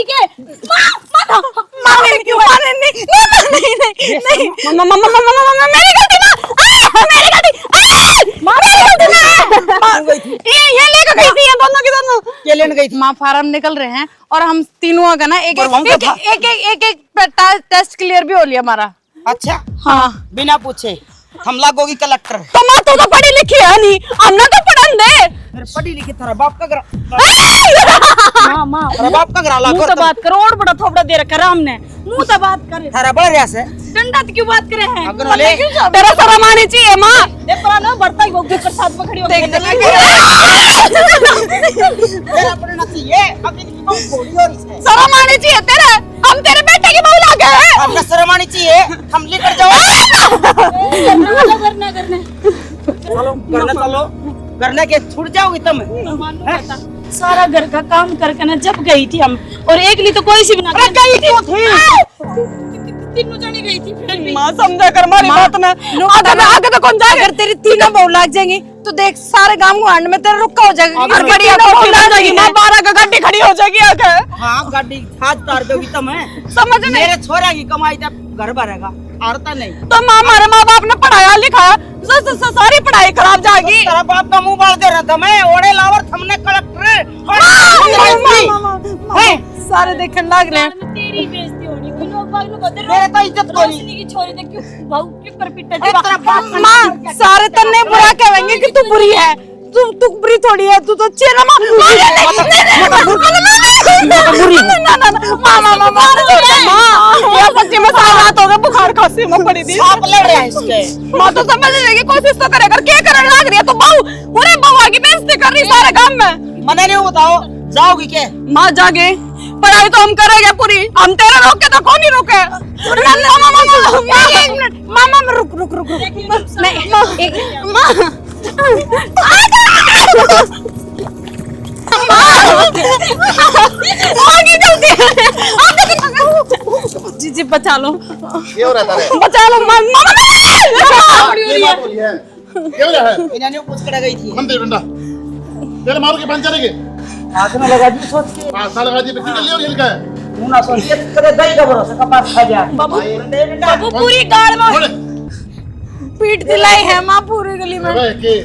ठीक है। माँ मेरी क्यों मारे? नहीं नहीं नहीं नहीं मम्मा मम्मा मम्मा मम्मा मेरी गलती ना, मेरी गलती, माँ मेरी गलती ना। ये लेकर गई थी, ये दोनों की दोनों ये लेने गई थी। माँ फार्म निकल रहे हैं और हम तीनों का ना एक एक टेस्ट क्लियर भी हो लिया हमारा। अच्छा हाँ बिना पूछे हम लागोगी कलेक्टर। तो माँ तू तो पढ़ी लिखी है नहीं, हमने तो पढ़न दे। मेरे पढ़ी लिखी तेरा बाप का घर, माँ माँ तेरा बाप का घर मुंह तो बात करो, और बड़ा थोबड़ा दे रखा है हमने, मुंह तो बात करे। तेरा बड़ा रियास है। डंडा तो क्यों बात करे हैं? अगर ले तेरा शर्म आनी चाहिए माँ। दे पर ना बढ़ता ही वो के साथ में खड़ी हो देख तेरा अपने नसी है अभी की बहू थोड़ी और इसे शर्म आनी चाहिए तेरे, हम तेरे बेटे की बहू लागे हैं। हमने शर्म आनी चाहिए, हम लेकर जाओ। करना करना चलो करने चलो, करने के छूट जाओगी तुम। सारा घर का काम करके ना जब गई थी हम, और एक ली तो कोई सी बना गई थी तीनों जनी गई थी फिर माँ समझा कर हमारी बात में। आगे तो कौन जाएगा? अगर तेरी तीनों बहू लाग जाएंगी तो देख सारे गांव गुआंढ में तेरा रुक्का हो जाएगा। अगर गाड़ी हो जाएगी माँ, 12 का गाड़ी खड़ी हो जाएगी आगे। हाँ गाड़ी हाथ तार दोगी तुम। समझ नहीं मेरे छोरा की कमाई तब घर भरेगा, आरता नहीं। तो माँ हमारे माँ बाप ने पढ़ाया लिखाया, सारी पढ़ाई खराब जाएगी। तेरा बाप का मुंह बाल दे रहा था मैं, ओढ़े लावर हमने कलेक्टर सारे देखने लग रहे हैं। तेरी बेइज्जती होनी, कोई लोग बाग लोग होते मेरे तो इज्जत कोनी। रोशनी की छोरी देख क्यों भाऊ क्यों कर पिटा तेरा बाप माँ सारे तन्ने बुरा कहेंगे कि तू बुरी है, तू बुरी थोड़ी है, तू तो अच्छी है ना माँ। माँ सच्ची में साल रात हो गए, बुखार खांसी में पड़ी थी। सांप लड़ रहा है इसके। माँ तो समझने की कोशिश तो करेगा, क्या करने लग रही है? तो बहू पूरे बउआ की बेइज्जती कर रही सारे काम में। मने नहीं बताओ जाओगी क्या? माँ जागे, पढ़ाई तो हम करेंगे पूरी, हम तेरे रोके तो कौन ही रोके। मामा रुक रुक रुक जी जी बचा लो, ये हो रहा है बचा लो मामा। ये बात हो रही है, ये हो रहा है इन्होंने पूछ कर गई थी। मंदिर डंडा तेरे मारो के पंचर के हाथ में लगा दी सोच के, हां साल लगा दी बिल्कुल ले और हिलका है मुंह ना सोचिए करे दही का भरोसा कपास खा जा। बाबू पूरी गाड़ में पीट दिलाई है माँ पूरी गली में। अबे के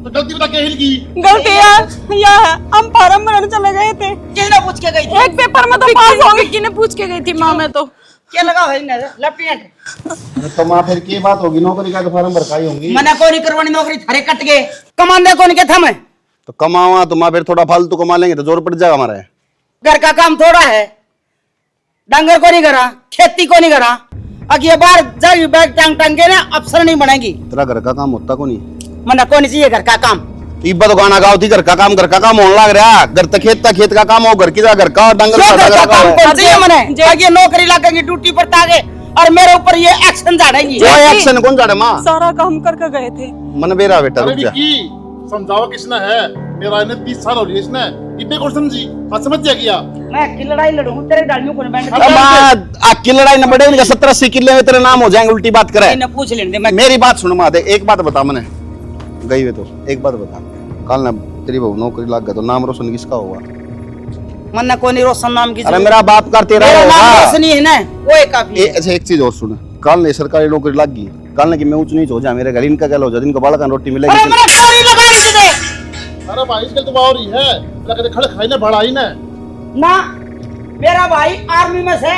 तो गलती बता के हिल की गलती है या है, हम फार्म भरने चले गए थे, किसने पूछ के गई थी? एक पेपर में तो पास हो गई, किने पूछ के गई थी माँ में तो। क्या लगा है इन्हें लपेट? तो मां फिर की बात होगी, नौकरी का तो फार्म भरकाई होंगी। मना कोई नहीं करवानी नौकरी, थारे कट गए कमांडे कौन के थम। तो कमावा तो मां फिर थोड़ा फालतू कमा लेंगे तो जोर पड़ जाएगा हमारा। घर का काम थोड़ा है, डांगर को नहीं करा, खेती को नहीं करा, अब ये बार जारी बैग टांग टांग के ना अफसर नहीं बनेगी। तेरा घर का काम होता को नहीं मना कौन चाहिए घर का काम? इब्बा तो गाना गाओ थी घर का काम होने लग रहा। घर तक खेत का काम हो, घर की घर का डंगर घर का काम है। कौन चाहिए मने? ये नौकरी लगेंगी ड्यूटी पर तागे और मेरे ऊपर ये एक्शन झाड़ेंगी। वो एक्शन कौन जाने मां? सारा काम करके गए थे। मन बेरा बेटा रुक जा। समझाओ किसने है? मेरा इन्हें 30 साल हो रही है, इसने इतने को समझी बात समझ गया। मैं की लड़ाई लड़ूं तेरे डालियों को बैंड की लड़ाई न बढ़े, 70-80 किले में तेरे नाम हो जाएंगे। उल्टी बात करे इन्हें पूछ लेने दे। मैं मेरी बात सुन मां, दे एक बात बता, मैंने गई हुई तो एक बात बता, कल ना तेरी बहू नौकरी लग गया तो नाम रोशन किसका होगा? मन्ना कोनी रोशन नाम की। अरे मेरा बाप का तेरा मेरा नाम होगा। रोशन ही है ना, वो एक काफी है। अच्छा एक चीज और सुन, कल ने सरकारी नौकरी लग गई, कल ने कि मैं ऊंच नीच हो जा, मेरे घर इनका क्या हो जा, इनको बालका रोटी मिलेगी। अरे मेरा खाली लगा रही दे अरे भाई इसके तो बावरी है, लगे खड़े खाई ना बड़ा ही ना। ना, मेरा भाई आर्मी में से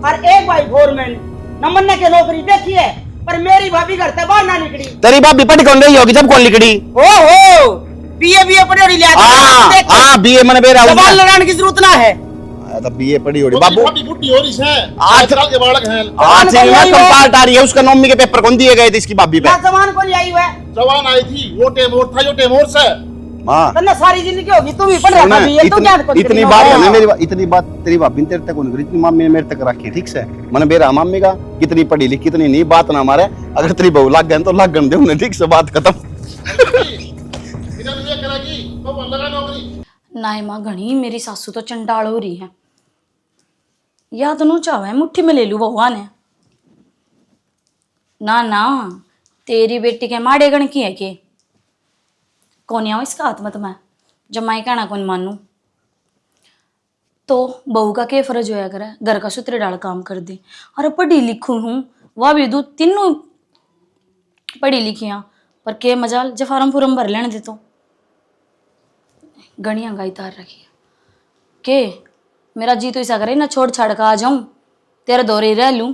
और एक भाई फोरमैन। न मन्ना की नौकरी देखी है, पर मेरी भाभी घर से बाहर ना निकली। तेरी बाप भी पढ़ कौन रही होगी जब कौन लिखड़ी? ओहो बीए पढ़ी लिया हां बीए मन बेरा सवाल लड़ाने की जरूरत ना है। तो बीए पढ़ी होगी बाबू, छोटी बुट्टी हो रही है, 8 साल के बालक हैं। आज से मैं कंपार्ट आ रही है, उसका नौमी के पेपर कौन दिए गए थे इसकी भाभी पे? ना जवान को आई हुआ है, जवान आई थी, वो टेमोर था, जो टेमोर से हां तन्ना सारी जिंदगी होगी तू भी पढ़ रहा था बीए, तू क्या इतनी बात है ना मेरी, इतनी बात तेरी भाभी ने तेरे तक कौन करी, इतनी मम्मी ने मेरे तक रखी। ठीक से मन बेरा मम्मी का कितनी पढ़ी लिखी कितनी नहीं बात ना मारे, अगर तेरी बहू लग गए तो लग गन दे उन्हें। ठीक से बात खत्म। इधर ये करेगी तो लगा नौकरी। नाय माँ घनी मेरी सासू तो चंडाल हो रही है, या तो नो चाहे मुट्ठी में ले लू बहुआ ने। ना ना तेरी बेटी के माड़े गण की है के कौन आओ इसका हाथ मत मैं जमाई कहना कौन मानू। तो बहू का क्या फर्ज होया करे, घर का सूत्र डाल काम कर दे। अरे पढ़ी लिखू हूँ, वह भी दो तीनों पढ़ी लिखी हैं, पर के मजाल जब फार्म फूरम भर लेने दे तो गणिया गाई तार रखी है के मेरा जी तो ऐसा करे ना छोड़ छाड़ कर आ जाऊं, तेरे दौरे रह लूं।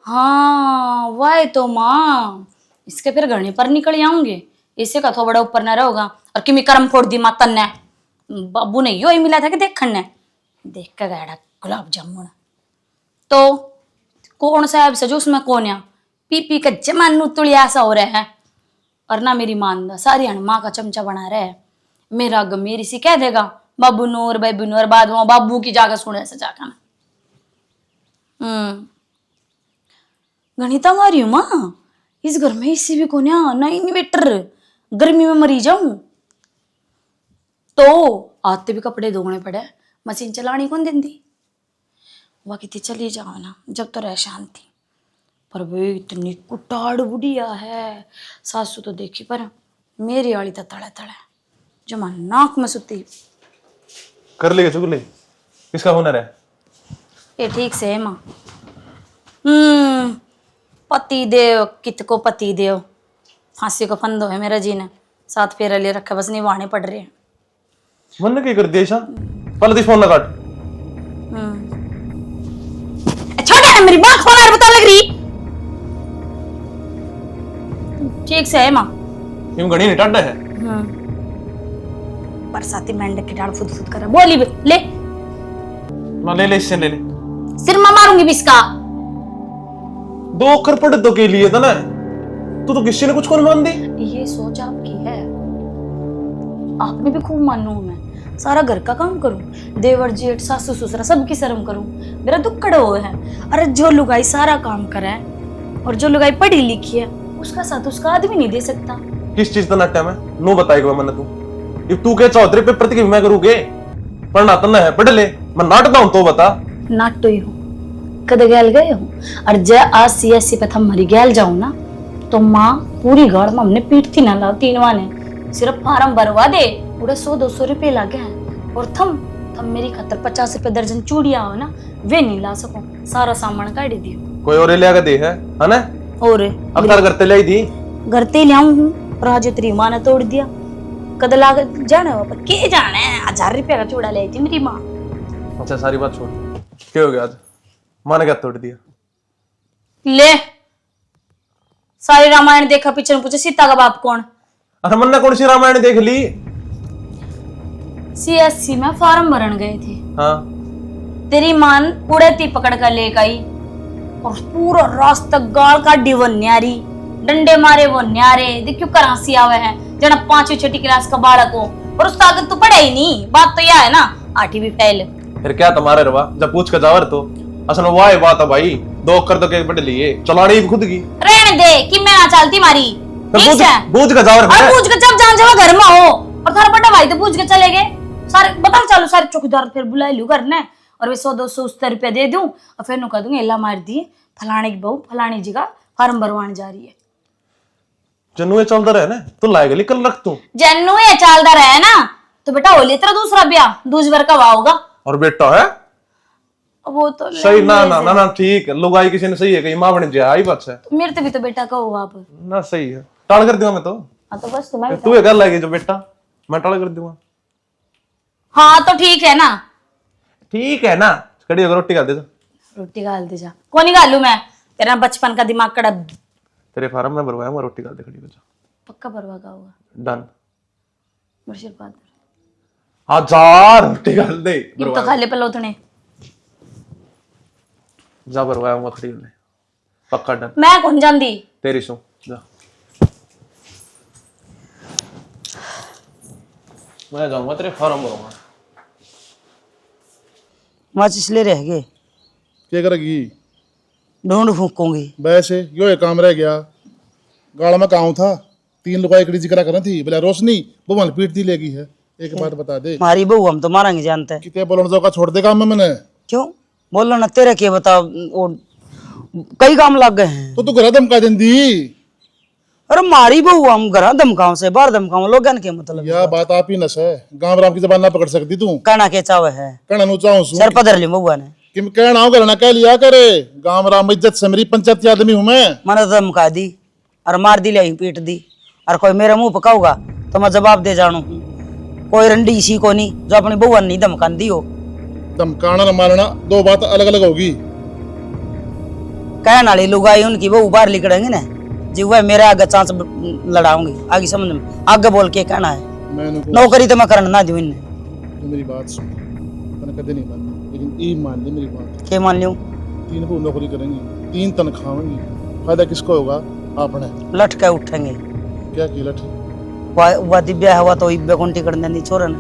हाँ वाह तो माँ, इसके फिर गणिया पर निकल आऊंगे, इसे का थोड़ा बड़ा ऊपर न रहोगा। और कि मैं कर्म फोड़ दी मातन ने, बाबू ने यो ही मिला था कि देखने ने देख कर गया गुलाब जामुन। तो कौन सा है सजो उसमें कौन है, पी पी का जमान तुड़िया सा हो रहा है। और ना मेरी मान सारी माँ का चमचा बना रहे है। मेरा गम मेरी सी कह देगा बाबू नूर बाद वहां बाबू की जाकर सुने से जाकर गणिता मारी हूं माँ, इस घर में इसी भी कोन्या ना इन्वेटर, गर्मी में मरी जाऊं। तो आते भी कपड़े धोने पड़े, मशीन चलानी कौन देंदी, वह कितनी चली जाओ ना जब तो रह शांति। पर वे इतनी कुटाड़ बुढ़िया है, सासू तो देखी पर मेरी वाली तो तड़े तड़े जमा नाक में सुती। कर लेगा चुगली, किसका हुनर है ये ठीक से है माँ। पति देव कित को पति देव, फांसी को फंदो है मेरा जी ने, 7 फेरा ले रखा, बस निभाने पड़ रहे हैं। मन ने क्या कर दिया, पहले फोन ना काट। छोटा है मेरी बात फोन बता लग रही। ठीक से है माँ, क्यों गणी नहीं टाटा है। बरसाती मेंढक की डाल फुद फुद कर बोली ले ना, ले इससे ले सिर में मारूंगी बिस्का। 2 अक्षर पढ़ दो के लिए था ना, तू तो किसी ने कुछ कौन मान दी। ये सोच आपकी है, आपने भी खूब मानू मैं, सारा घर का काम करूं, देवर जेठ सासू ससुरा सबकी शर्म करूं, मेरा दुख कड़ा हुआ है। अरे जो लुगाई सारा काम करे और जो लुगाई पढ़ी लिखी है उसका साथ उसका आदमी नहीं दे सकता। किस चीज का नाट्य में नो बताएगा मैंने, तू के चौधरी पे प्रति मैं करूँगे, पढ़ना तो है पढ़ ले, मैं नाटता हूँ तो बता। नाटो ही हूँ कद गैल गए हूँ, और जय आज सी पे थम मरी गैल जाऊं ना तो माँ पूरी गाड़ में हमने पीटती ना ला तीनवा ने, सिर्फ फार्म भरवा दे उड़े 100-200 रुपए लागे हैं। और थम मेरी खातर 50 रुपए दर्जन चूड़िया हो ना वे नहीं ला सको, सारा सामान काट दियो। कोई और ले दे है ना, और अब तार करते ले दी घरते ले आऊं हूँ, राजू तेरी माँ ने तोड़ दिया, कद लाग जाने पर के जाने 1000 रुपया का चूड़ा ले थी मेरी माँ। अच्छा सारी बात छोड़, क्या हो गया आज, माँ ने क्या तोड़ दिया। ले सारी रामायण देखा, पीछे पूछे सीता का बाप कौन। अरे मन ने कौन सी रामायण देख ली। CSC में फार्म भरन गए थे, हाँ तेरी मान उड़ती पकड़ कर ले गई और पूरा रास्ता गाल का डिवन न्यारी डंडे मारे वो न्यारे देखियो करासी आवे है जना 5वीं-6वीं क्लास का बालक हो, और उसका अगर तू पढ़े ही नहीं, बात तो यह है ना 8वीं फेल। फिर क्या तुम्हारे रवा जब पूछ कर जावर तो असल में वाह बात है भाई, 2 अक्षर तो केक पढ़ लिए, चलानी भी खुद की रहने दे कि मैं ना चलती मारी। बूझ का जावर और पूछ के जब जान जब घर में हो, और थारा बड़ा भाई तो पूछ के चले गए सारे, बता चालू सारे चौकीदार फिर बुला लू करने, और वे 100-200 रुपया दे दूं और फिर नु कह दूंगी एला मार दिए फलाने की बहू फलानी जगह फार्म भरवाने जा रही है। जन्नू ये चलता रहे ना, तू लाए गली कल रख तू जन्नू ये चलता रहे ना तो बेटा हो ले तेरा दूसरा ब्याह दूसरी बार का होगा। और बेटा है वो तो सही ना ना ना ना ठीक है, लोग आई किसी ने सही है कि माँ बन जाए आई बात है, मेरे तो भी तो बेटा का हुआ आप ना सही है, टाल कर दूंगा मैं तो। हाँ तो बस तुम्हारी तू ये कर लाएगी जो बेटा, मैं टाल कर दूंगा। हाँ तो ठीक है ना, ठीक है ना, कड़ी होकर रोटी खा दे, रोटी गाल दे जा। कौन गालू मैं, तेरा बचपन का दिमाग कड़ा तेरे फार्म में भरवाया मैं, रोटी खा दे खड़ी हो जा, पक्का भरवा का होगा। डन मुर्शिदाबाद 1000 रोटी खा दे, तो खा ले पलो तूने, जा भरवाया मैं खड़ी होने, पक्का डन। मैं कौन जानती तेरी सो जा, मैं जाऊंगा तेरे फार्म भरूंगा। माचिस ले रह गए, क्या करेगी ढूंढ फूकूंगी। वैसे यो एक काम रह गया, गाड़ में गाँव था 3 लोग इकड़ी जिक्र करनी थी, बोला रोशनी वो मन पीट दी लेगी है। एक बात बता दे, हमारी बहू हम तो मारेंगे जानते हैं। कितने बोलन जो का छोड़ दे काम में मैंने, क्यों बोलो ना, तेरे के बता वो कई काम लग गए हैं। तो तू घर धमका देंदी, अरे मारी बहू हम घर धमकाओ से बाहर धमकाओ लोग के मतलब यह बात आप ही नस है, गांव राम की जबान ना पकड़ सकती तू। कहना के चाव है कहना नु चाहूं सु सर पधर ली बउआ ने कि मैं कहना हूं करना कह लिया करे, गांव राम इज्जत से मेरी पंचायत आदमी हूं मैं। मैंने तो धमका दी और मार दी ले पीट दी, और कोई मेरे मुंह पकाऊगा तो मैं जवाब दे जानू हूँ। कोई रंडी इसी को नहीं जो अपनी बउआ नहीं धमकान दी हो। धमकाना न मारना दो बात अलग अलग होगी। कहने वाली लुगाई उनकी बहू बाहर निकलेंगे ना जी, वह मेरे आगे चांस लड़ाऊंगी आगे समझ में आगे बोल के कहना है मैंने नौकरी तो मैं करना ना दूं इन्हें। तो मेरी बात सुन, मैंने कदे नहीं माननी, लेकिन ये मान ली मेरी बात। के मान लूं? 3 बहू नौकरी करेंगी, 3 तनख्वाह होंगी, फायदा किसको होगा? आपने लट के उठेंगे। क्या की लठ? वह दिव्या हुआ तो इब्बे कोंटी कर देनी छोरन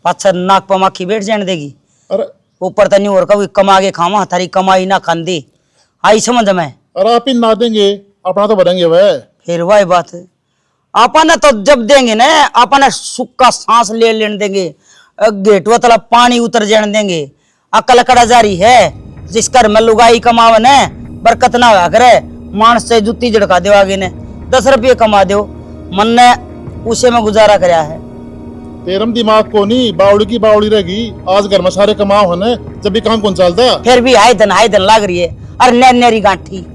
पाछा नाक पर माखी बैठ जाने देगी। अरे ऊपर तो नहीं और कभी कमा के खावा थारी कमाई ना खांदी आई समझ में। अरे आप ही ना देंगे अपना तो बढ़ेंगे वह। फिर वही बात है, अपन तो जब देंगे ना अपन सुख का सांस लेने देंगे, गेट वतला पानी उतर जाने देंगे। अकल कड़ा जारी है जिस घर में लुगाई कमावे ने बरकत ना हुआ करे, मानस से जुत्ती झड़का दो आगे ने 10 रुपये कमा दो, मन ने उसे में गुजारा कराया है। तेरम दिमाग को नहीं बावड़ी की बावड़ी रहेगी। आज घर में सारे कमाओ है ना, जब भी काम कौन चलता। फिर भी हाय धन लाग रही है। और नेरी गांठी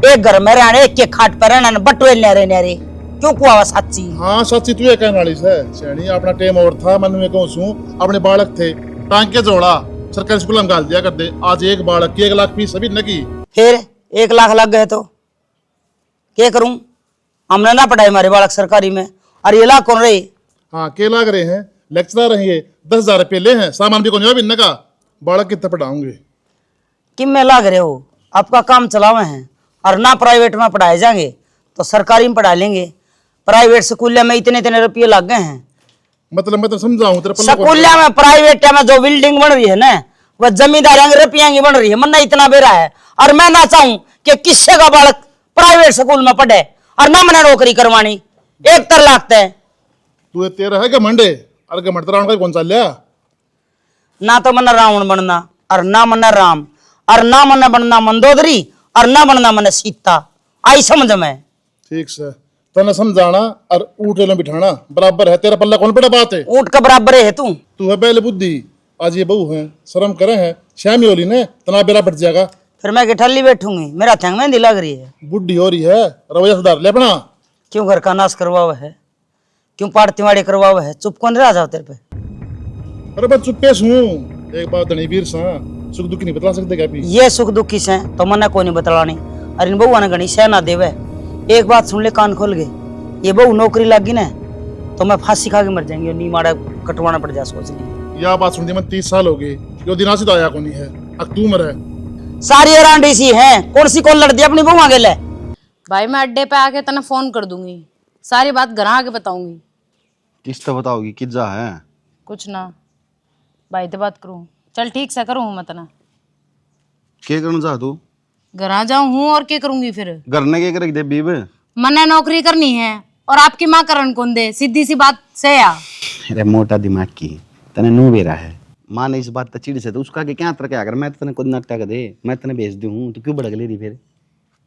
एक घर में रहने एक के खाट पर रहना बटवे नेरे क्यों कुआ सच्ची। हाँ सच्ची तू ये कहने वाली है सैनी, अपना टेम और था मन में कहूँ सू अपने बालक थे टांग के जोड़ा सरकारी स्कूल में गाल दिया कर दे। आज एक बालक की 1 लाख फीस अभी न की, फिर 1 लाख लग गए तो क्या करूं? हमने ना पढ़ाई हमारे बालक सरकारी में और ये लाख कौन रही। हाँ के लाग रहे हैं लेक्चरर रहेंगे, 10,000 रुपये ले हैं, सामान भी कौन भी का बालक कितना पढ़ाऊंगे। किम में लाग रहे हो? आपका काम चलावे हैं और ना प्राइवेट में पढ़ाए जाएंगे तो सरकारी में पढ़ा लेंगे। प्राइवेट स्कूल में इतने रुपये लग गए हैं। मतलब समझाऊं तेरे पल्ले स्कूल में प्राइवेट में जो बिल्डिंग बन रही है ना वह जमींदार रुपया की बन रही है, मन इतना बेरा है। और मैं ना चाहूं कि किससे का बालक प्राइवेट स्कूल में पढ़े और ना मैंने नौकरी करवानी, एक तर लागता है। तू तेरा है घमंडे और घमंड रावण का कौन सा लिया? ना तो मन रावण बनना और ना मन राम और ना मन बनना मंदोदरी और ना बनना मन सीता, आई समझ में। ठीक से तने समझाना और ऊँट में बिठाना बराबर है। तेरा पल्ला कौन बड़ा बात है? ऊँट का बराबर है तू। तू है बैल बुद्धि। आज ये बहू है शर्म करे है, श्यामी होली ने तना बेरा बढ़ जाएगा। फिर मैं ठल्ली बैठूंगी, मेरा थंग मेहंदी लग रही है। बुढ़ी हो रही है, रवैया सुधार ले अपना। क्यों घर का नाश करवा हुआ है? क्यों पाड़ तिवाड़ी करवा हुआ है? चुप कौन रह जाओ तेरे पे। अरे बस चुप्पे सुन, एक बात धनी वीर सा सुख दुख नहीं बता सकते क्या? ये सुख दुख किस है तो मना कोई नहीं बतलानी। अरे इन बहू ने घनी सहना देवे। एक बात सुन ले कान खोल गए, ये बहू नौकरी लगी ना तो मैं फांसी खा के मर जाएंगे, नी माड़ा कटवाना पड़ जा सोच ली। यह बात सुनती मैं 30 साल हो गए, यो दिनासी तो आया को नहीं है। अब तू मर है सारी रांडी सी है, कौन सी कौन लड़ दी अपनी बहू आगे ले। भाई मैं अड्डे पे आके तना फोन कर दूंगी, सारी बात घर आके बताऊंगी। किस तो बताओगी किज्जा है? कुछ ना भाई तो बात करूं, चल ठीक से करूं मैं तना क्या करना चाह तू? घर आ जाऊं हूं और क्या करूंगी फिर? घर ने क्या करे दे बीब? मने नौकरी करनी है और आपकी माँ करन कौन दे, सीधी सी बात से या। अरे मोटा दिमाग की तने नू बेरा है। माँ ने इस बात तो चिड़ से तो उसका क्या तरह क्या कर, मैं तो तने खुद नाटक दे मैं तने भेज दूं तो क्यों भड़क ले रही फिर?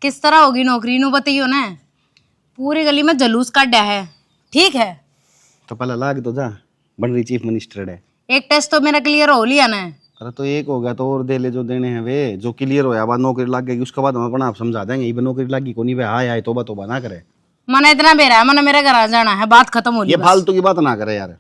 किस तरह होगी नौकरी नु बताइयो ना, पूरी गली में जलूस काटा है। ठीक है तो पहला लाग तो जा, बन रही चीफ मिनिस्टर है। एक टेस्ट तो मेरा क्लियर हो लिया ना। अरे तो एक हो गया तो और दे ले जो देने हैं वे, जो क्लियर होया बाद नौकरी लग गई उसके बाद हम अपना आप समझा देंगे। ये नौकरी लगी को नहीं वे हाय हाय तोबा ना करे। मना इतना बेरा है, मना मेरे घर आ जाना है, बात खत्म हो ये फालतू की बात ना करे यार।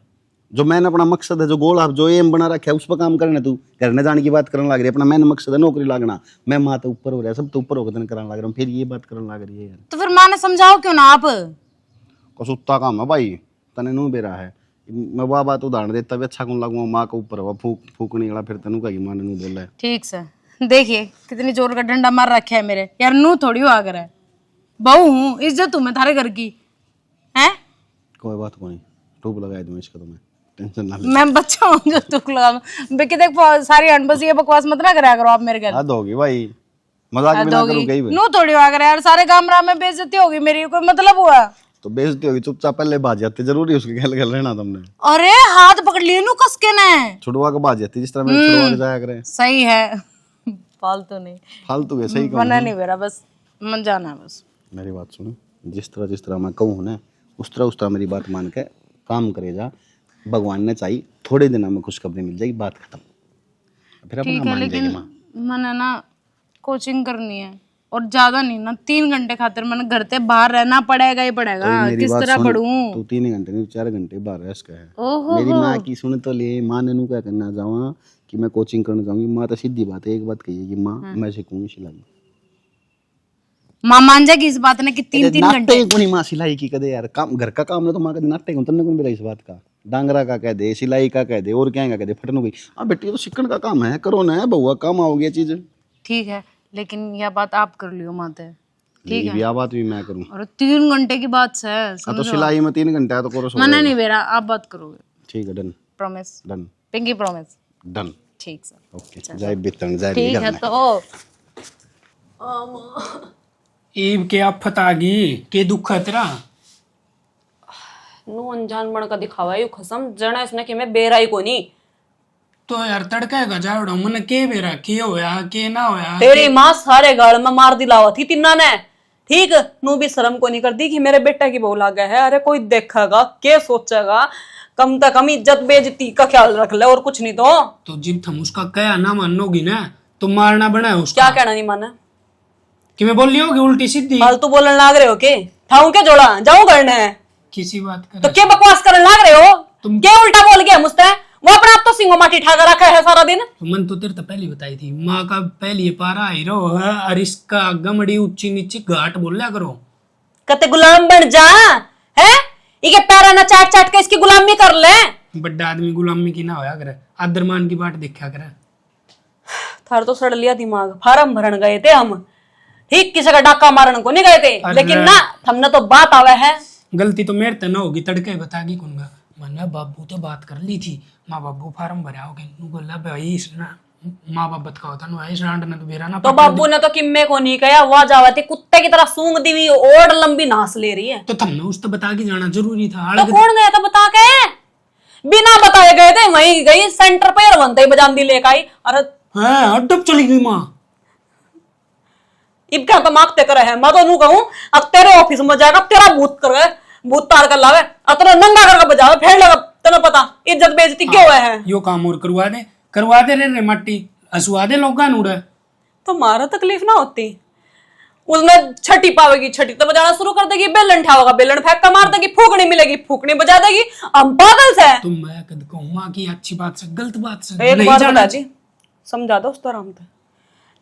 जो मैंने अपना मकसद है, जो गोल है, जो एम बना रखा है उस पर काम करना। तू घर न जाने की बात करने लग रही है। अपना मैंने मकसद है नौकरी लागना, मैं माँ तो ऊपर हो रहा है, सब तो ऊपर होकर तने कराने लग रहा हूँ, फिर ये बात करने लग रही है यार। तो फिर माँ ने समझाओ क्यों ना आप? कसुत्ता काम है भाई, तने नू बेरा है। मैं वाह बात उदाहरण देता भी अच्छा कौन लगूंगा, माँ के ऊपर हुआ फूकने वाला फिर तेनू कही माँ ने नू बोला है। ठीक से देखिए कितनी जोर का डंडा मार रखा है मेरे यार, नू थोड़ी हुआ कर है, बहू हूँ, इज्जत तुम्हें थारे घर की है। कोई बात को नहीं, टूप लगाए दूं इसका, तुम्हें टेंशन ना ले। मैं बच्चा हूँ जो टूक लगा। बेकी देख सारी अनबस ये बकवास मत ना करा करो आप मेरे घर। हद होगी भाई, मजाक भी ना करूं कहीं। नू थोड़ी हुआ कर यार, सारे कामरा में बेइज्जती होगी मेरी, कोई मतलब हुआ तो बेइज्जती होगी, चुपचाप पहले भाज जाते, जरूरी उसके गल गल रहना तुमने। अरे हाथ पकड़ लिए नू कस के ने, छुड़वा के भाज जाती जिस तरह मैंने छुड़वा के जाया करे। सही है, फालतू नहीं फालतू है, सही मना नहीं मेरा, बस मन जाना बस। मेरी बात सुनो, जिस तरह मैं कहूँ ना उस तरह मेरी बात मान के काम करे जा। भगवान ने चाहिए थोड़े दिनों में खुशखबरी मिल जाएगी, बात खत्म। फिर अपना ठीक है, मान लेकिन जाएगी माँ। मैंने ना कोचिंग करनी है और ज्यादा नहीं ना, 3 घंटे खातिर मैंने घर से बाहर रहना पड़ेगा ही पड़ेगा। तो मेरी किस बात तरह सुन, पढ़ूं? तू 3 घंटे नहीं 4 घंटे बाहर रह इसका है। ओहो मेरी माँ की सुन तो ले, माँ ने नू क्या करना जाऊँ कि मैं कोचिंग करने जाऊंगी। माँ तो सीधी बात है, एक बात कही कि माँ मैं सीखूंगी सिलाई। माँ मान जाएगी इस बात ने कि 3-3 घंटे? नाटे कोनी माँ सिलाई की कदे यार, काम घर का काम है तो माँ कदे नाटे को तन्ने कौन बोला इस बात का। डांगरा का कह दे, सिलाई का कह दे, और क्या कह दे, फटन गई। हाँ बेटी ये तो सीखने का काम है, करो ना बहुआ, काम आओगे ये चीज। ठीक है, लेकिन यह बात आप कर लियो माते। ठीक है, यह बात भी मैं करूँ। और 3 घंटे की बात है, हाँ तो समझो। सिलाई में 3 घंटे है तो करो। मना नहीं मेरा, आप बात करोगे। ठीक है, done promise, done pinky promise. Done. ठीक सर, ओके जय बितन जय ठीक है। तो ईब के आफत आ गई के दुख है तेरा। नु अनजान बन का दिखावा यू खसम जना इसने कि मैं बेराई कोनी। तो यार तड़का का जावड़ो मन के बेरा के होया के ना होया। तेरी माँ सारे गाल में मार दिलावा थी तिन्ना ने। ठीक नू भी शर्म को नहीं करती कि मेरे बेटा की बहू लागा है। अरे कोई देखेगा के सोचेगा, कम से कम इज्जत बेइज्जती का ख्याल रख ले और कुछ नहीं। तो जिब थम उसका कया ना मानोगी ना तो मारना बना है उसका। क्या कहना नहीं माना कि मैं बोल रही होगी उल्टी सीधी। फालतू बोलने लाग रहे हो के ठाऊ के जोड़ा जाऊं करने है किसी बात कर तो क्या बकवास करने लाग रहे हो तुम? क्या उल्टा बोल गया मुझसे? वो अपना आप तो सिंगो माटी ठाकर रखा है सारा दिन। तो मन तो तेरे तो पहले बताई थी माँ का पहले ये पारा हीरो है और इसका गमड़ी ऊंची नीची घाट बोलिया करो। कते गुलाम बन जा है इके पैरा ना चाट चाट के इसकी गुलामी कर ले। बड़ा आदमी गुलामी की ना होया करे, आदरमान की बाट देखा करे। थार तो सड़ लिया दिमाग। फार्म भरन गए थे हम, ठीक किसी का डाका मारन को नहीं गए थे। लेकिन ना हमने तो बात आवे है। गलती तो मेरे तो ना होगी, तड़के बतागी कौन गा। मैंने बाबू तो बात कर ली थी, माँ बाबू फार्म भरा हो गए भाई माँ बाप बतका होता ना इस रांड ने तो बेरा ना। तो बाबू ने तो किम्मे को नहीं कहा, वह जावा थी कुत्ते की तरह सूंघ दी हुई ओढ़ लंबी नास ले रही है। तो तुमने उस तो बता के जाना जरूरी था। तो कौन गया था बता के? बिना बताए गए थे, वहीं गई सेंटर पे बनते ही बजांदी लेकर आई। अरे हाँ अड्डब चली गई माँ। इब क्या तो मांगते करे है। मैं तो नू कहूं अब तेरे ऑफिस में जाएगा तेरा भूत कर गए, भूत तार कर लावे अतरा नंगा करके बजावे फेर लगा। तेने पता इज्जत बेइज्जती क्यों हुआ है? यो काम और करवा दे रे मट्टी हसवा दे लोग उड़े तो मारा तकलीफ ना होती। उसमें छठी पावेगी छठी तो बजाना शुरू कर देगी, बेलन उठावेगा बेलन फेंक कर मार देगी, फूकनी मिलेगी फूकनी बजा देगी। हम पागल से तुम मैं कद कहूं माँ की अच्छी बात से गलत बात से एक नहीं बार जाना बता जी समझा दो उस तरह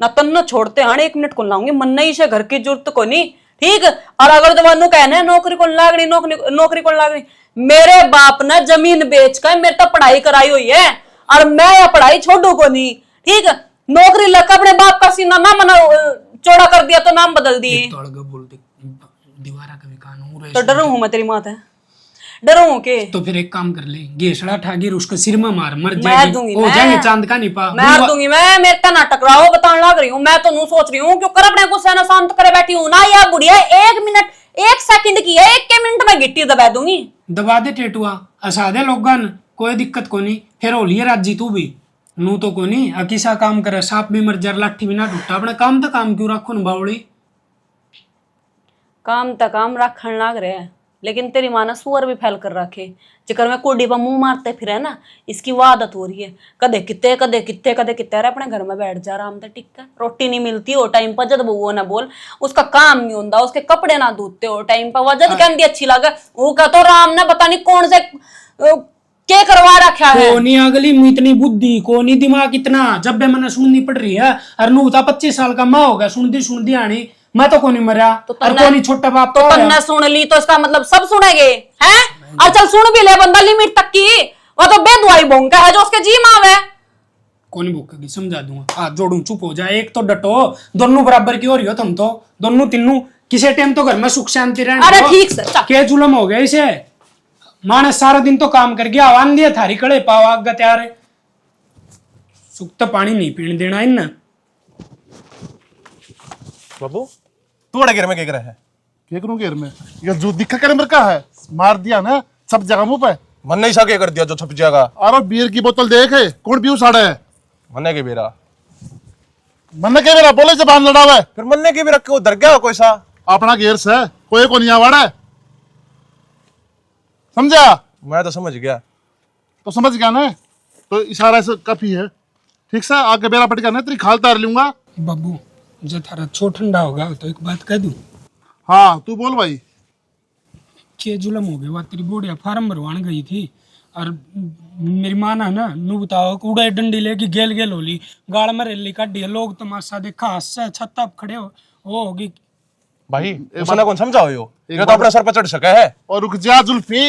ना तन न छोड़ते हाने 1 मिनट को लाऊंगी मन नहीं से घर की जरूरत को नहीं। ठीक और अगर जवानों कहने नौकरी को लागनी नौकरी को लागनी, मेरे बाप ने जमीन बेच कर मेरे तो पढ़ाई कराई हुई है और मैं यह पढ़ाई छोड़ू को नहीं। ठीक नौकरी लग अपने बाप का सीना ना मना चौड़ा कर दिया तो नाम बदल दिए। बोल दे दीवारा का भी कानून तो डरू हूं मैं तेरी माँ है, डरू के। तो फिर एक काम कर ले गेसड़ा ठागिर उसको सिर में मार मर मार जाएगी दूंगी हो मैं। जाएंगे चांद का निपा मार दूंगी मैं। मेरे का नाटक रहा हो बताने लग रही हूँ। मैं तो नू सोच रही हूँ क्यों कर अपने गुस्से ना शांत करे बैठी हूँ ना। यार बुढ़िया 1 मिनट 1 सेकंड की है, 1 मिनट में गिट्टी दबा दूंगी। दबा दे टेटुआ हसा दे लोगन कोई दिक्कत को नहीं। फिर होली राजी तू भी नू तो को नहीं अकिसा काम करे सांप भी मर जा लाठी भी ना टूटा अपने काम तो काम क्यों रखो न बावड़ी। काम तक काम रखन लाग रहे हैं लेकिन तेरी माँ ने सुअर भी फैल कर रखे जिकर में कुर्डी पर मुंह मारते फिर है ना। इसकी वो आदत हो रही है कदे कितने अरे अपने घर में बैठ जा आराम से टिक रोटी नहीं मिलती हो टाइम पर जब वो ना बोल उसका काम नहीं होता, उसके कपड़े ना धोते हो टाइम पर वजह कहती अच्छी लगे वो कह तो राम ने पता नहीं कौन से क्या करवा रखा है। कोनी अगली में इतनी बुद्धि कोनी दिमाग इतना जब भी मैंने सुननी पड़ रही है और नू था 25 साल का माँ होगा सुनती आनी मैं तो कोनी मरा तो और कोनी छोटा बाप तो तन्ने सुन ली तो इसका मतलब सब सुनेंगे हैं? और चल सुन भी ले बंदा लिमिट तक की, वो तो बेदवाई भोंका है जो उसके जी माँ है। कोनी भूखेगी समझा दूंगा हाथ जोड़ू चुप हो जाए। एक तो डटो दोनों बराबर की हो रही हो तुम तो दोनों तीनों किसी टाइम तो घर में सुख शांति रहने। अरे ठीक से क्या जुलम हो गया इसे माने सारा दिन तो काम कर गया आवान दिया थारी कड़े पावा आग तैयार है सुख तो पानी नहीं पीने देना इन बाबू तू बड़ा घेर में क्या कर रहा है? क्या करूं घेर में? ये जो दिखा करे मेरे का है मार दिया ना सब जगह मुंह पे। मन नहीं सा क्या कर दिया जो छप जाएगा। अरे बीयर की बोतल देख है कौन पीऊ साड़ा है? मन्ने के बेरा मन्ने के मेरा बोले जबान लड़ावे फिर मन्ने के भी रखे उधर गया कोई सा अपना घेर से कोई को नहीं आवाड़ा है। समझा? मैं तो समझ गया। तो समझ गया ना, तो इशारा से काफी है। ठीक से आगे बेरा पटका ना तेरी खाल तार लूंगा। बाबू जो थारा छो ठंडा होगा तो एक बात कह दूं, हाँ तू बोल भाई। के जुलम हो गया, वह तेरी बोडिया फार्म भरवाने गई थी और मेरी माँ ना नू बताओ कूड़ा डंडी लेके गेल गेल होली गाड़ में रेली काटी है, लोग तमाशा देखा हंस छत्ता पे खड़े हो होगी। भाई उसने कौन समझाओ यो, ये तो अपने सर पर चढ़ सका है। और रुक जा जुल्फी,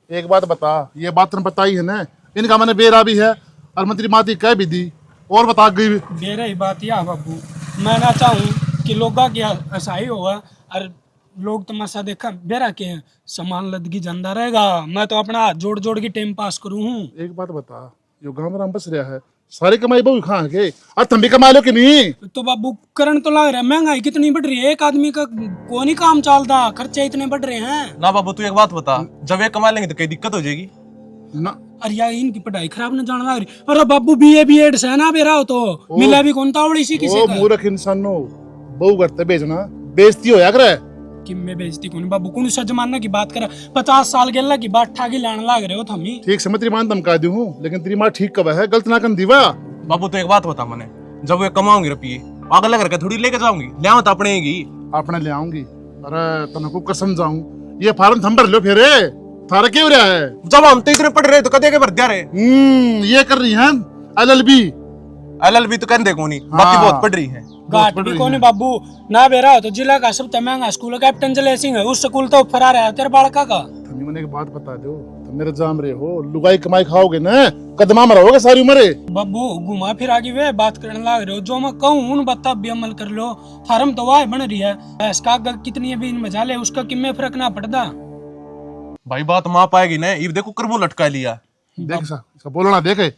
एक बात बता, ये बात तुमने बताई है ना, इनका मैंने बेरा भी है और मंत्री माती कह भी दी और बता गई भी। मेरा ही बात यह बाबू, मैं ना चाहूँ कि लोग की ऐसा ही होगा और लोग तमाशा देखा बेरा के सामान लदगी जंदा रहेगा, मैं तो अपना हाथ जोड़ जोड़ के टाइम पास करूँ हूँ। एक बात बता, यो गांव में बस रहा है, सारी कमाई बहु खा के और तुम भी कमा लो कि नहीं? तो बाबू करंट तो लग रहा है, महंगाई कितनी बढ़ रही है, एक आदमी का को नहीं काम चलता, खर्चे इतने बढ़ रहे हैं ना। बाबू तू एक बात बता, जब ये कमा लेंगे तो कई दिक्कत हो जाएगी ना। अरे यार इनकी पढ़ाई खराब न जाने लग रही। अरे बाबू बीए बीएड से ना बेरा हो तो मिला भी कौन तावड़ी सी किसी का। मूर्ख इंसान नो बहु करते बेचना बेइज्जती होया करे कि मैं बेइज्जती कौन बाबू, कौन सा जमाना की बात कर, 50 साल गेला की बात ठागी लाने लग रहे हो तुम ही। ठीक समझ तेरी मां धमका दी हूं, लेकिन तेरी मां ठीक कब है, गलत ना कर दीवा। बाबू तो एक बात बता मने, जब वे कमाऊंगी रुपये पागल करके थोड़ी लेके जाऊंगी, ले आओ तो अपने ही अपने ले आऊंगी। अरे तनको कसम जाऊं, ये फार्म थम भर लो फिर थारा क्यों रहा है? जब हम तो इतने पढ़ रहे तो कदे के भर दिया रहे। ये कर रही हैं LLB तो कहने को नहीं, बाकी बहुत पढ़ रही है। घाट भी कौन है बाबू, ना बेरा हो तो जिला का सबसे महंगा स्कूल कैप्टन जले सिंह है, उस स्कूल तो फरा रहा है तेरे बालका का। तुम मैंने एक बात बता दो, तुम मेरे जाम रहे हो, लुगाई कमाई खाओगे ना, कदमा में रहोगे सारी उम्र। बाबू घुमा फिरा के वे बात करने लग रहे हो, जो मैं कहूँ उन बता भी अमल कर लो। फार्म तो वाह बन रही है, इसका कितनी भी मजा ले उसका किम्मे फर्क ना पड़ता। भाई बात माँ पाएगी ना, ये देखो करबो लटका लिया। देख इसका बोलना देखे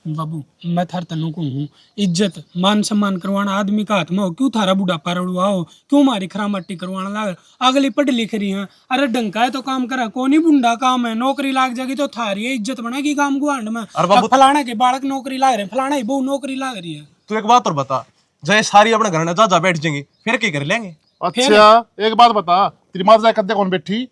बाबू मैं थार तनु को हूँ, इज्जत मान सम्मान करवाना आदमी का हाथ में हो, क्यों थारा बुढ़ापा रड़ुआ हो, क्यों मारी खरा मट्टी करवाना लाग, अगली पढ़ लिख रही है। अरे डंका है तो काम करा, कोनी बुंडा काम है, नौकरी लाग जाएगी तो थारी इज्जत बनेगी काम गुआंड में। फलाने के बालक नौकरी लाग रहे, फलाना ही बहु नौकरी लाग रही है। तू एक बात और बता, जय सारी अपने घर में जा बैठ जाएंगे फिर क्या कर लेंगे? अच्छा एक बात बता, तेरी माँ जाए कद्दे कौन बैठी?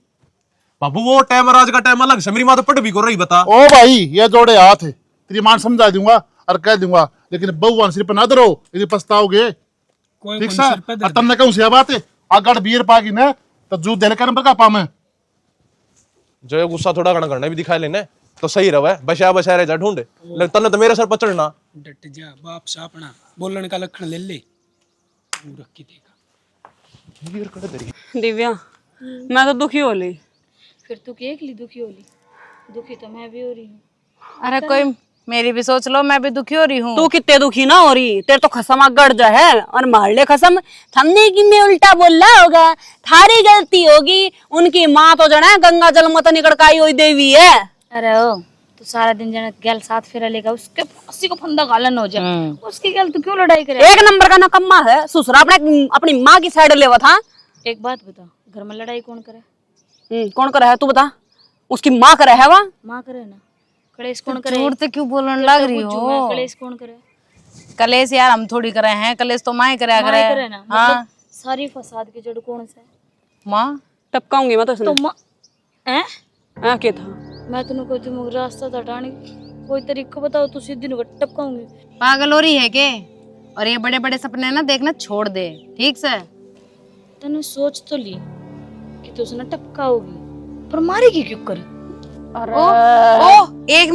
बाबू वो टाइम और आज का टाइम अलग से, मेरी माँ तो पढ़ भी कर रही। बता ओ भाई ये जोड़े हाथ है, तेरी मां समझा दूंगा और कह दूंगा, लेकिन बहुआन सिर पर ना धरो, यदि पछताओगे। ठीक सा? और तुमने कहूं से बात है, अगर बीर पागी ना तो जू देने कर का पाम है। जो गुस्सा थोड़ा घना करना भी दिखा लेने तो सही रहा, बशा रह जा ढूंढे, लेकिन तन्ने तो मेरे सर पर चढ़ना। डट जा बाप सा, अपना बोलने का लक्षण ले ले, रख के देखा। दिव्या मैं तो दुखी हो ली। फिर तू के लिए दुखी होली? दुखी तो मैं भी हो रही हूँ। अरे कोई मेरी भी सोच लो, मैं भी दुखी हो रही हूँ। तू कितने दुखी ना हो रही, तेरे तो खसमा गड़ जा है और मार ले खसम। थमने की मैं उल्टा बोल रहा होगा, थारी गलती होगी, उनकी माँ तो जना गंगा जल मत निकड़काई हुई देवी है। अरे ओ तू सारा दिन जन गैल साथ फेरा लेगा, उसके फांसी को फंदा गालन हो जाए, उसकी गैल तू क्यों लड़ाई करे? एक नंबर का नकम्मा है, ससुरा अपनी माँ की साइड लेवा था। एक बात बता, घर में लड़ाई कौन करे? कौन करे है तू बता? उसकी माँ करे है, वह माँ करे ना। कलेश कौन करे? झूठ से क्यों बोलने लग रही हो? कलेश कौन करे? कलेश यार हम थोड़ी करे हैं, कलेश तो माँ ही करे करे ना। हाँ मतलब सारी फसाद की जड़ कौन से? माँ टपकाऊंगी मैं तो इसने। तो माँ क्या था? मैं तुमको कहती हूँ रास्ता हटाने कोई तरीका बताओ, तू सीधी नुकड़ टपकाऊंगी। पागल हो रही है के? और ये बड़े बड़े सपने ना देखना छोड़ दे, ठीक से? तूने सोच तो ली कि तू उसने टपकाओगी, पर मारेगी क्यों कर? ओ एक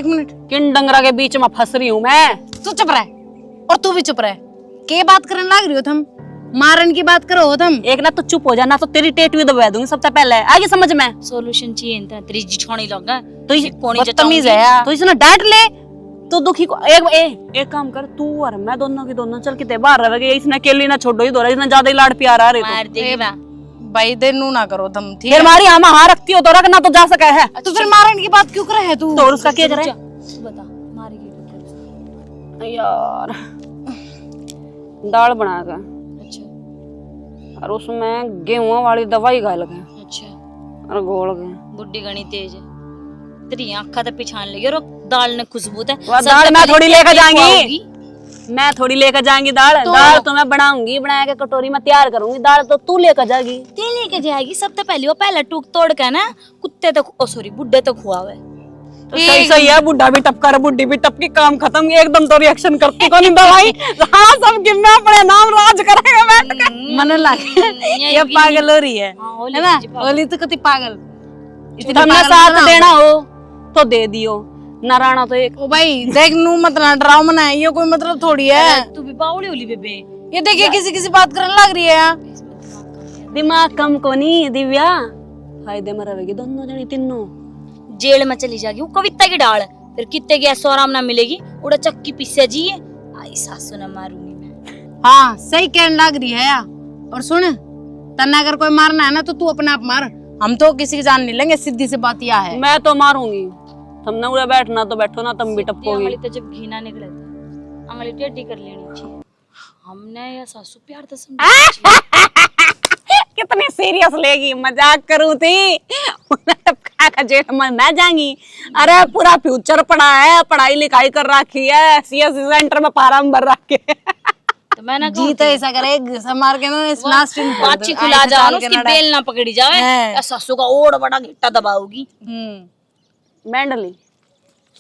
मिनट किन डंगरा के बीच में फंस रही हूँ मैं? तू चुप रह और तू भी चुप रह। के बात करने लग रही हो तुम? मारन की बात करो हो तुम। एक ना तो चुप हो जाना, तो तेरी टेटवी दबा दूंगी सबसे पहले, आगे समझ में। सॉल्यूशन चाहिए इनता तेरी जिछोनी लगा तो इस बदतमीज है यार। तो इसने डांट ले तो दुखी को एक काम कर, तू और मैं दोनों की दोनों चल के बाहर रह, इसने अकेली ना छोड़ो, इधर इसने ज्यादा ही लाड़ प्यार आ रहे मार देगी ना भाई, देर नू ना करो तुम, ठीक फिर है? मारी हम हाँ रखती हो तो रखना तो जा सका है। तो फिर मारन की बात क्यों करे है तू? तो और उसका क्या करे बता, मारेगी क्यों कर? यार? दाल बना के अच्छा और उसमें गेहूं वाली दवाई घाल के अच्छा और घोल के। बुड्ढी घनी तेज है, तेरी आँखा तो पिछान लगी और दाल ने खुशबू है। दाल मैं थोड़ी लेकर जाएंगी। मैं थोड़ी लेकर जाऊंगी दाल दाल तो मैं बनाऊंगी, बना के कटोरी में तैयार करूंगी, दाल तो तू लेकर जाएगी। ते लेके जाएगी सबसे पहले, वो पहला टूक तोड़ के ना कुत्ते तो सॉरी बुड्ढे तो खुआवे। तो सही सही है, बुड्ढा भी टपका रहा, बुड्ढी भी टपकी, काम खत्म। एकदम तो रिएक्शन करती को नहीं दवाई। हाँ सब कि मैं अपने नाम राज करेगा बैठ के। मन लगे ये पागल हो रही है ना, ओली तो कति पागल। तुमने साथ देना हो तो दे दियो, नारायणा तो एक। ओ भाई देख नू मत ना डराओ मना, ये कोई मतलब थोड़ी है। तू भी बावली होली बेबे, ये देखिए किसी किसी बात करने लग रही है। दिमाग कम को नहीं दिव्या, फायदे में रहेगी दोनों जनी तीनों। जेल में चली जाएगी वो कविता की डाल, फिर कितने की ऐसो आराम ना मिलेगी, उड़ा चक्की पीसे जी है। आई सासू ना मारूंगी मैं। हाँ सही कहने लग रही है। और सुन तन्ना अगर कोई मारना है ना तो तू अपने आप मार, हम तो किसी की जान नहीं लेंगे, सीधी सी बात यह है। मैं तो मारूंगी, तुमने उड़े बैठना तो बैठो ना, तुम भी टपकोगी। अंगली तो जब घी ना निकले तो अंगली टेढ़ी कर लेनी चाहिए। हमने या सासू प्यार तो समझ। कितनी सीरियस लेगी, मजाक करूं थी। टपका का जेल में मैं जाऊंगी। अरे पूरा फ्यूचर पड़ा है, पढ़ाई लिखाई कर रखी है, सीएससी सेंटर में फार्म भर रखे। तो मैंने जी तो ऐसा करे मार के ना लास्ट में पाची खुला जाओ ना, उसकी बेल ना पकड़ी जाए, या सासू का ओड़ बड़ा घिट्टा दबाओगी। मेंडली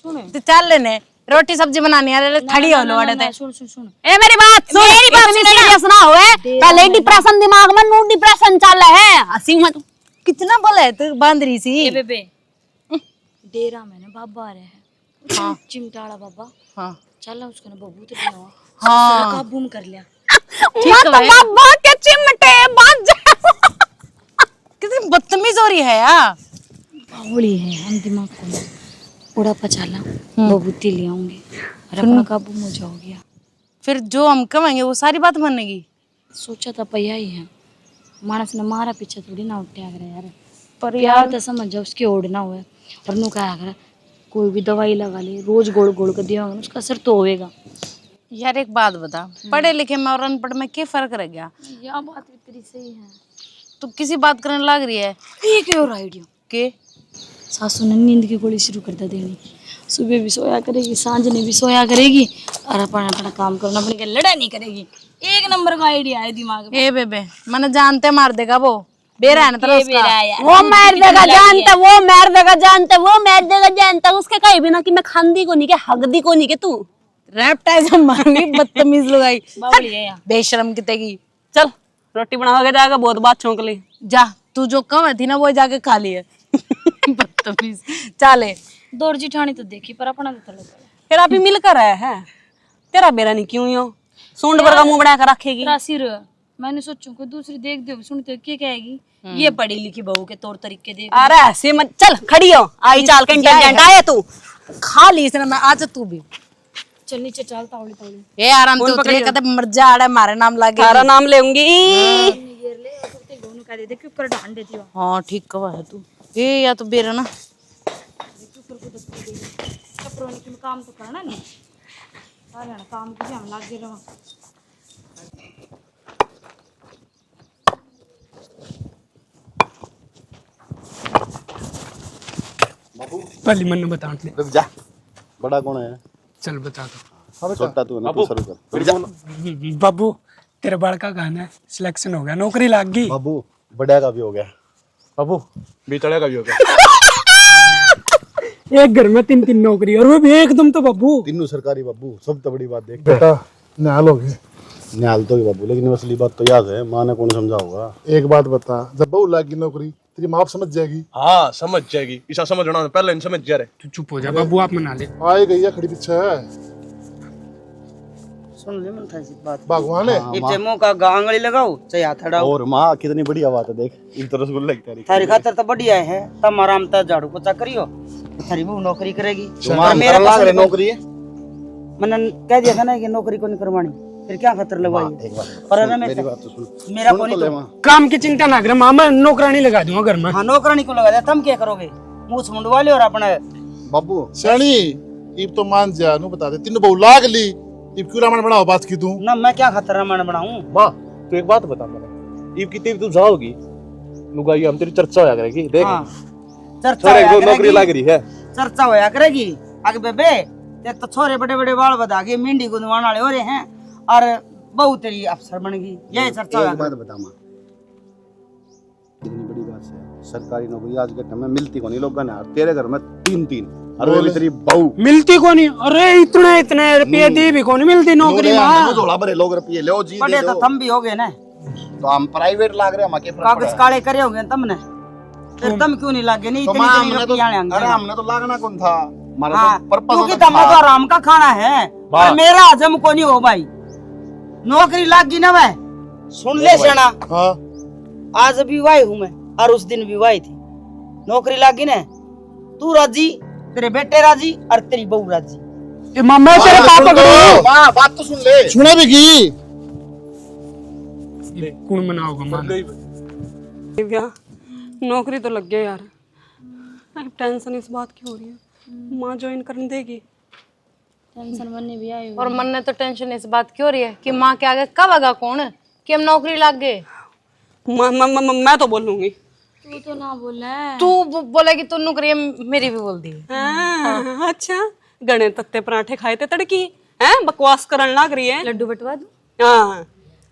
तो चल लेने, रोटी सब्जी बनानी है, खड़ी हो लो बड़े। सुन सुन सुन, ए मेरी बात सुन, इतनी सीरियस ना होए, पहले डिप्रेशन दिमाग में, नू डिप्रेशन चल है, हंसी मत। कितना बोला है तू बांदरी सी। ए बेबे डेरा में ना बाबा आ रहे हैं। हाँ चिमटाड़ा बाबा। हाँ चल उसको ना बबू तो लिया, हाँ काबू में कर लिया। ठीक है बाबा के चिमटे बाज कितनी बदतमीज हो रही है यार। बावली है, हम दिमाग को उड़ा पचाला बबूती ले आऊंगी और अपना काबू में हो जाओगी। फिर जो हम कमाएंगे वो सारी बात मानेगी। सोचा था पया ही है, मानस ने मारा पीछे थोड़ी ना उठा कर यार, पर यार तो समझ जाओ उसके ओढ़ना हुआ है। और नु क्या कर, कोई भी दवाई लगा ले, रोज गोड़ गोड़ कर दिया उसका असर तो होएगा। यार एक बात बता, पढ़े लिखे में और अनपढ़ में क्या फर्क रह गया? यह बात भी तेरी सही है। तू किसी बात करने लग रही है एक और आइडिया के सासू ने नींद की गोली शुरू कर देनी, सुबह भी सोया करेगी, सांझ ने भी सोया करेगी, और अपना अपना काम करना, अपने के लड़ा नहीं करेगी। एक नंबर का आइडिया है दिमाग में। ए बेबे मैंने जानते मार देगा वो, बेरा है ना तेरा उसका। वो मार देगा जानता, वो मार देगा जानता, वो मार देगा जानता, उसके कहीं भी ना कि मैं खांदी को नहीं के हगदी को नहीं के तू रैप्टाइज मारूंगी, बदतमीज लुगाई, बावली है यार। बेशरम कितेगी। चल रोटी बनाओगे जाकर, बहुत बात छौंक ली। जा तू जो कम थी ना वो जाके खा लिए। बदतमीज चले। दौड़ जिठानी तो देखी पर अपना तो तले फिर आप ही मिलकर आया है, तेरा बेरा नहीं क्यों यो सूंड पर का मुंह बना कर रखेगी। तेरा सिर मैंने सोचू कोई दूसरी देख दे सुनते क्या कहेगी, ये पढ़ी लिखी बहू के तौर तरीके देख। अरे ऐसे मत, चल खड़ी हो, आई चाल के इंटेलिजेंट आया तू, खा ली इसने, मैं आज तू भी चल नीचे चल तावली तावली। ए आराम तो उतरे कदम मर जा, आड़े मारे नाम लागे। तारा नाम लेऊंगी। घेर ले कुत्ते दोनों का दे दे के ऊपर ढांड देती हो। हाँ ठीक कहा है तू। ए या तो बेरा ना कपड़ों की काम तो करना नहीं, सारे ना काम की हम लाग गए रहो। पहले मन बता ले। रुक जा, बड़ा कौन है? चल बता दो। छोटा तू है ना, तू शुरू कर। रुक जा बाबू तेरे बाल का गाना है, सिलेक्शन हो गया, नौकरी लग गई। बाबू, बड़ा का भी हो गया। बाबू बीतड़े का भी हो गया। एक घर में 3-3 नौकरी, और वो भी एकदम तो बाबू। तीनों सरकारी बाबू, सब तो बड़ी बात देख। बेटा निहाल हो गए। निहाल तो ही बाबू, लेकिन असली बात तो याद है, माँ ने कौन समझा होगा। एक बात बता, जब बहू लागी नौकरी तेरी माँ समझ जाएगी। हाँ समझ जाएगी, ऐसा समझना पहले इन समझ जा रहे। तू चुप हो जा बाबू, आप मना ले। आए गई है खड़ी पीछे है, सुन ले मन था इस बात। भगवान है। इतने मुंह का गांगली लगाओ चाहे हाथ अड़ाओ। और माँ कितनी बढ़िया बात है, देख इन तो रसगुल्ला की तारीफ। थारी खातर तो बढ़िया है, तम आराम तक झाड़ू पोछा करियो, थारी बहू नौकरी करेगी। तुम्हारा मेरा लाग रहा नौकरी है। मैंने कह दिया था ना कि नौकरी को नहीं करवानी, फिर क्या खतर लगवाई। एक बात पर ना मेरी बात तो सुन। मेरा सुन को तो ले नहीं माँ। काम की चिंता ना कर मामा, नौकरानी लगा दूंगा घर में। हाँ नौकरानी को लगा दिया, तुम क्या करोगे? मुंह मुंडवा लियो और अपना बाबू सियानी इब तो मान जा, नु बता दे तीनों बहू लाग ली, इब क्यों रामायण बनाओ बात की तू ना। मैं क्या खतर रामायण बनाऊं? माँ तू एक बात बता मेरे, ईब की तेरी तू जाओगी लुगाई, हम तेरी चर्चा होया करेगी। देख हाँ चर्चा छोरे होया को नौकरी करेगी, लग रही है। चर्चा होया करेगी। आगे बेबे ते तो छोरे बड़े बड़े बाल बधा के मेहंदी गुंदवाने वाले हो रहे हैं और बहू तेरी अफसर बन गई। यही चर्चा एक बात बता माँ, कितनी बड़ी बात है, सरकारी नौकरी आज के टाइम में मिलती को नहीं लोगों ने, और तेरे घर में 3-3 और वो भी तेरी बहू मिलती को नहीं। अरे इतने रुपये दी भी को नहीं मिलती नौकरी में। थोड़ा बड़े लोग रुपये लो जी बड़े तो थम भी हो गए ना, तो हम प्राइवेट लाग रहे, हम के कागज काले करे होंगे तुमने, फिर तुम क्यों नहीं लागे? नहीं इतनी इतनी रुपया आएंगे। अरे हमने तो लागना कौन था, हमारा हाँ, तो पर्पस क्योंकि तुमने तो आराम का खाना है और मेरा हजम को नहीं हो भाई। नौकरी लाग गई ना भाई, सुन ले सेना। हाँ आज विवाह हूँ मैं और उस दिन विवाह थी। नौकरी लाग गई ना, तू राजी, तेरे बेटे राजी और तेरी बहू राजी। मैं तेरे पापा को माँ बात तो सुन ले। सुने भी की कौन मनाओगा मान दिव्या नौकरी तो लग गया यार, अब टेंशन इस बात की हो रही है, माँ ज्वाइन करने देगी। टेंशन बनने भी आई और मन ने तो टेंशन इस बात की हो रही है कि माँ के आगे कब आगा कौन कि हम नौकरी लग गए। मैं तो बोलूंगी। तू तो ना बोला तू बोलेगी तो नौकरी मेरी भी बोल दी। हाँ, अच्छा गणे तत्ते पराठे खाए थे तड़की हैं, बकवास करने लग रही है। लड्डू बटवा दूं? हाँ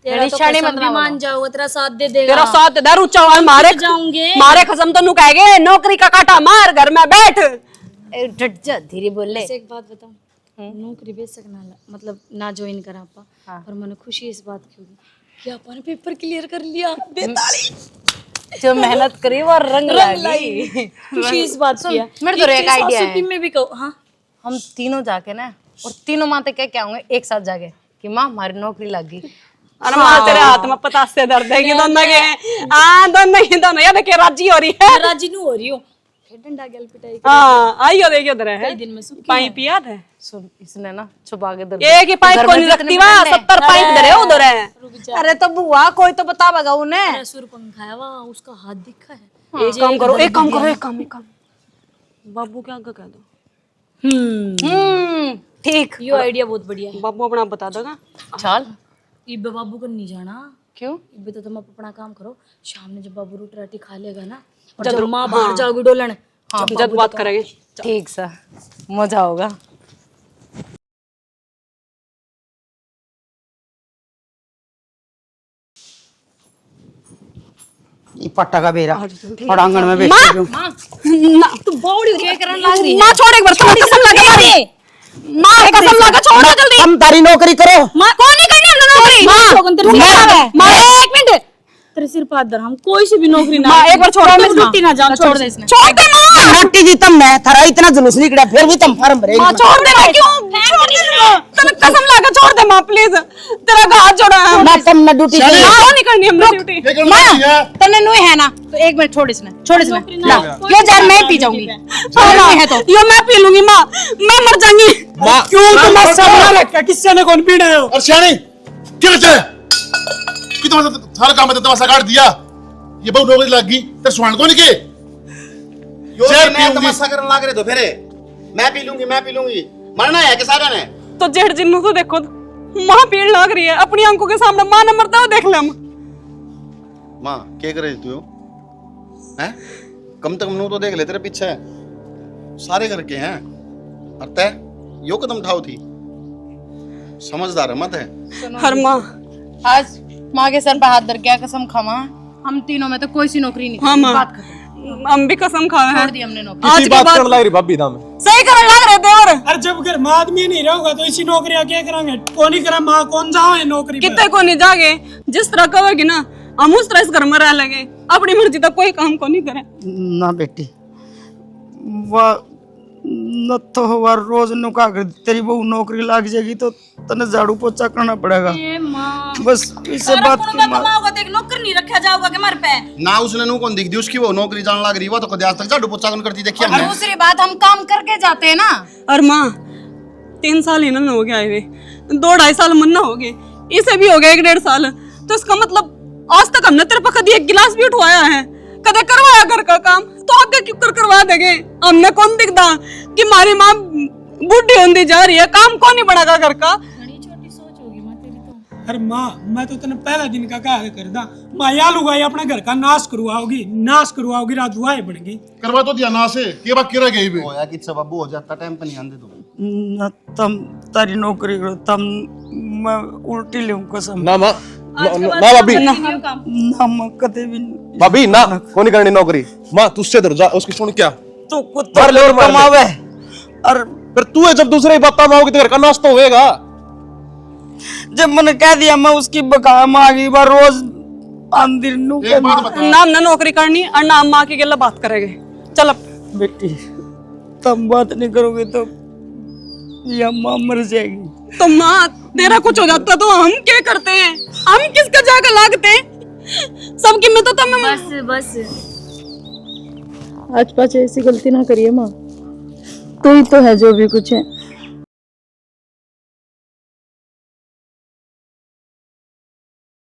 तेरा तो कसम भी मान जाओ, तेरा साथ दे देगा। तेरा साथ दे ऊंचा आवाज मारे जाऊंगे मारे कसम तो नु कहेगे नौकरी का काटा मार घर में बैठ। डट जा, धीरे बोल ले। एक बात बताऊं, नौकरी बेच सकना मतलब ना ज्वाइन करा आपा, पर मैंने खुशी इस बात की होगी कि आपा ने पेपर क्लियर कर लिया। बेताली जो मेहनत करी वो रंग लाई। खुशी इस बात की है। मेरे तो एक आइडिया है, मैं भी कहूं हाँ हम तीनों जाके ना और तीनों माँ तक क्या होंगे एक साथ जाके कि माँ हमारी नौकरी लग गई। अरे माँ तेरे हाथ में पतासे दर्द है कि दोनों के हाँ दोनों ये देखिए राजी हो रही है। राजी नू हो रही हूँ, फिर डंडा गल पिटाई हाँ आइयो देखियो उधर है कई दिन में सुखी पाइप याद है। सुन इसने ना छुपा के दर्द एक ही पाइप को नहीं रखती वहाँ 70 पाइप धरे उधर है। अरे तो बुआ कोई तो बतावेगा उन्हें। सुर पंखा है वहाँ, उसका हाथ दिखा है। एक काम करो एक काम बाबू क्या आगे कह दो। ठीक, यो आइडिया बहुत बढ़िया है। बाबू अपना बता देगा। चल इब्बे बाबू को नहीं जाना। क्यों? इब्बे तो तुम अपना काम करो, शाम में जब बाबू रोटी राटी खा लेगा ना और जब माँ बाहर जाओगी डोलन, जब बात करेंगे ठीक सा मजा होगा। ये पट्टा का बेरा और आंगन में बैठ गई हूँ। तू बौड़ी क्या करने लग रही है? माँ छोड़ एक बार छोड़ कसम लगा मारी माँ कसम लगा छोड़ दे जल्दी। तुम तारी नौकरी करो। माँ कौन नहीं करने हमने नौकरी? माँ एक मिनट, तेरे सिर पर हाथ धर, हम कोई सी भी नौकरी ना। माँ एक बार छोड़ दे छुट्टी ना जाओ, छोड़ दे इसने। छोड़ दे माँ नाटी जी तुम मैं थारा इतना जुलूस निकला फिर भी तुम फॉर्म भरेगी। माँ छोड़ दे मैं क्यों छोड़ दे तेरे कसम लगा छोड़ दे माँ प्लीज तेरा हाथ जोड़ा है। ना तुम ना ड्यूटी की। माँ नहीं करनी हमने ड्यूटी। तने नुई है ना तो एक मिनट छोड़ इसने क्यों जान मैं पी जाऊंगी है तो यो मैं पी लूंगी माँ, मैं मर जाऊंगी। क्यों तुम सब रखा किससे ने कौन पीड़ा है? और श्यानी क्या बच्चा है कि तुम सारा काम में तमाशा काट दिया, ये बहु नौकरी लग गई तेरे सुहान को नहीं के यो जहर मैं पीऊंगी। तमाशा करने लग रहे तो फिर मैं पी लूंगी मरना है कि सारा ने। तो जेठ जिन्नू तो देखो माँ पीड़ लग रही है अपनी आंखों के सामने, माँ ने मरता हुआ देख ले हम। माँ क्या करे तू हैं? कम से कम नू तो देख ले तेरे पीछे सारे घर के हैं और तय यो कदम उठाओ थी, समझदार मत है। हर माँ आज माँ के सर पर हाथ धर के कसम खावा हम तीनों में तो कोई सी नौकरी नहीं हाँ माँ बात खत्म, हम भी कसम खा रहे छोड़ हैं। दी हमने नौकरी। आज इसी के बात बाद करने लग रही भाभी दाम सही करने लग रहे थे और अरे जब घर में आदमी नहीं रहेगा तो इसी नौकरियां क्या करेंगे? कौन ही करा माँ कौन जाओ है नौकरी पे? कितने को नहीं जागे जिस तरह कहोगी ना हम उस तरह इस घर में रह लेंगे, अपनी मर्जी तक कोई काम को नहीं करे। ना बेटी वह न तो हर रोज नुका कर तेरी बहू नौकरी लग जाएगी तो तने झाड़ू पोछा करना पड़ेगा। बस इससे बात की मार नौकर नहीं रखा जाओगा के मार पे। ना उसने नू कौन दिख दी उसकी वो नौकरी जाने लग रही, वो तो कभी आज तक झाड़ू पोछा कौन करती देखी हमने। दूसरी बात हम काम करके जाते हैं ना। और माँ 3 साल इन्होंने हो गया है, 2-2.5 साल मन्ना हो गए, इसे भी हो गया 1-1.5 साल, तो इसका मतलब आज तक हमने तेरे पर कभी एक गिलास भी उठवाया है, कदे करवाया घर का काम, तो आगे क्यों कर करवा देंगे? हमने कौन दिखता कि हमारी माँ बूढ़ी होती जा रही है, काम कौन नहीं बढ़ागा घर का? अरे माँ मैं तो तेने पहला दिन का कहा करदा माँ या लुगाई अपने घर का नाश करवाओगी राजू आए बन गई करवा तो दिया ना से के बात किरा गई भी होया कि सब बाबू हो जाता टाइम पे नहीं आंदे तू। न तुम तारी नौकरी करो तुम मैं उल्टी लूं कसम ना माँ ना भाभी ना मैं कदे भी नहीं। भाभी ना कौन करनी नौकरी माँ तुझसे डर जा उसकी सुन क्या तो कुत्ता मार ले और मार ले। कमावे और फिर तू है जब दूसरे की बात माओगे तो घर का नाश्ता होएगा। जब मैंने कह दिया मैं उसकी बका मांगी बार रोज अंदर नू एक बात बता नाम ना नौकरी करनी और नाम माँ की गला बात करेंगे। चल अब बेटी तुम बात नहीं करोगे तो ये माँ मर जाएगी। तो माँ तेरा कुछ हो जाता तो हम क्या करते हैं? हम किसका जाकर लागते? सबकी में तो तुम बस बस आज पाँच ऐसी गलती ना करिए माँ, कोई तो है जो भी कुछ है।